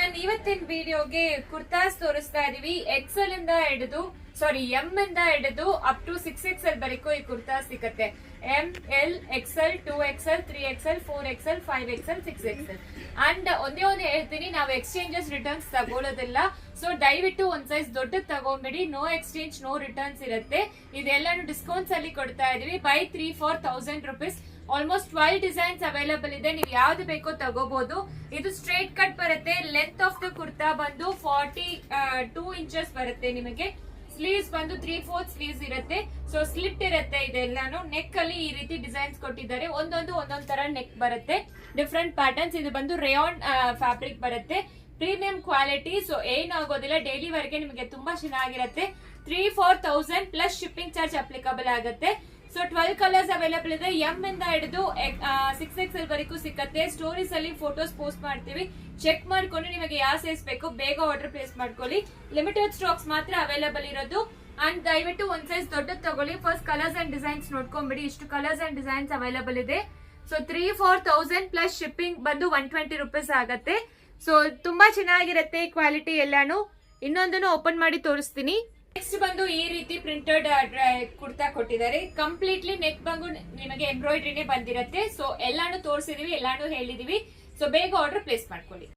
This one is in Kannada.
ಎವ್ರಿವನ್, ಇವತ್ತಿನ ವಿಡಿಯೋಗೆ ಕುರ್ತಾಸ್ ತೋರಿಸ್ತಾ ಇದೀವಿ. ಎಕ್ಸೆಲ್ ಇಂದ ಹಿಡಿದು ಎಂ ಇಂದ ಹಿಡಿದು ಅಪ್ ಟು 6XL ವರೆಗೂ ಈ ಕುರ್ತಾಸ್ ಸಿಗುತ್ತೆ. M, L, Excel, 2XL, 3XL, 4XL, 5XL, 6XL. And ಒಂದೇ ಒಂದು ಹೇಳ್ತೀನಿ, ನಾವು ಎಕ್ಸ್ಚೇಂಜಸ್ ರಿಟರ್ನ್ಸ್ ತಗೊಳ್ಳೋದಿಲ್ಲ. ಸೊ ದಯವಿಟ್ಟು ಒಂದ್ ಸೈಜ್ ದೊಡ್ಡದ್ ತಗೊಂಬಿಡಿ. ನೋ ಎಕ್ಸ್ಚೇಂಜ್, ನೋ ರಿಟರ್ನ್ಸ್ ಇರುತ್ತೆ. ಇದೆಲ್ಲಾನು ಡಿಸ್ಕೌಂಟ್ಸ್ ಅಲ್ಲಿ ಕೊಡ್ತಾ ಇದೀವಿ. By 3 for 1000 rupees. Almost 12 designs available ಇದೆ. ನೀವು ಯಾವ್ದು ಬೇಕೋ ತಗೋಬಹುದು. ಇದು ಸ್ಟ್ರೇಟ್ ಕಟ್ ಬರುತ್ತೆ. ಲೆಂತ್ ಆಫ್ ದ ಕುರ್ತಾ ಬಂದು 42 ಇಂಚಸ್ ಬರುತ್ತೆ. ನಿಮಗೆ ಸ್ಲೀವ್ಸ್ ಬಂದು 3/4 ಸ್ಲೀವ್ಸ್ ಇರುತ್ತೆ. ಸೊ ಸ್ಲಿಟ್ ಇರುತ್ತೆ. ಇದೆಲ್ಲಾನು ನೆಕ್ ಅಲ್ಲಿ ಈ ರೀತಿ ಡಿಸೈನ್ಸ್ ಕೊಟ್ಟಿದ್ದಾರೆ. ಒಂದೊಂದ್ ತರ ನೆಕ್ ಬರುತ್ತೆ. Different patterns. ಇದು ಬಂದು ರೇಯಾನ್ ಫ್ಯಾಬ್ರಿಕ್ ಬರುತ್ತೆ. Premium quality. ಸೊ ಏನಾಗೋದಿಲ್ಲ, ಡೈಲಿ ವರ್ಗೆ ನಿಮಗೆ ತುಂಬಾ ಚೆನ್ನಾಗಿರುತ್ತೆ. 3 for 1000 plus shipping charge applicable ಆಗುತ್ತೆ. ಸೊ 12 ಕಲರ್ಸ್ ಅವೈಲಬಲ್ ಇದೆ. ಎಂ ಇಂದ ಹಿಡಿದು 6XL ವರೆಗೂ ಸಿಕ್ಕತ್ತೆ. ಸ್ಟೋರೀಸ್ ಅಲ್ಲಿ ಫೋಟೋಸ್ ಪೋಸ್ಟ್ ಮಾಡ್ತೀವಿ. ಚೆಕ್ ಮಾಡ್ಕೊಂಡು ನಿಮಗೆ ಯಾವ ಸೈಜ್ ಬೇಕು ಬೇಗ ಆರ್ಡರ್ ಪ್ಲೇಸ್ ಮಾಡ್ಕೊಳ್ಳಿ. ಲಿಮಿಟೆಡ್ ಸ್ಟಾಕ್ಸ್ ಮಾತ್ರ ಅವೈಲಬಲ್ ಇರೋದು. ಅಂಡ್ ದಯವಿಟ್ಟು ಒಂದ್ ಸೈಜ್ ದೊಡ್ಡದು ತಗೊಳ್ಳಿ. ಫಸ್ಟ್ ಕಲರ್ಸ್ ಅಂಡ್ ಡಿಸೈನ್ಸ್ ನೋಡ್ಕೊಂಡ್ಬಿಡಿ. ಇಷ್ಟು ಕಲರ್ಸ್ ಅಂಡ್ ಡಿಸೈನ್ಸ್ ಅವೈಲಬಲ್ ಇದೆ. ಸೊ 3 for 1000 ಪ್ಲಸ್ ಶಿಪ್ಪಿಂಗ್ ಬಂದು 120 rupees ಆಗತ್ತೆ. ಸೊ ತುಂಬಾ ಚೆನ್ನಾಗಿರುತ್ತೆ ಕ್ವಾಲಿಟಿ ಎಲ್ಲಾನು. ಇನ್ನೊಂದನ್ನು ಓಪನ್ ಮಾಡಿ ತೋರಿಸ್ತೀನಿ. ನೆಕ್ಸ್ಟ್ ಬಂದು ಈ ರೀತಿ ಪ್ರಿಂಟೆಡ್ ಕುರ್ತಾ ಕೊಟ್ಟಿದ್ದಾರೆ. ಕಂಪ್ಲೀಟ್ಲಿ ನೆಕ್ ಬಂದು ನಿಮಗೆ ಎಂಬ್ರಾಯ್ಡ್ರಿನೇ ಬಂದಿರುತ್ತೆ. ಸೊ ಎಲ್ಲಾನು ತೋರಿಸಿದೀವಿ, ಎಲ್ಲಾನು ಹೇಳಿದೀವಿ. ಸೊ ಬೇಗ ಆರ್ಡರ್ ಪ್ಲೇಸ್ ಮಾಡ್ಕೊಳ್ಳಿ.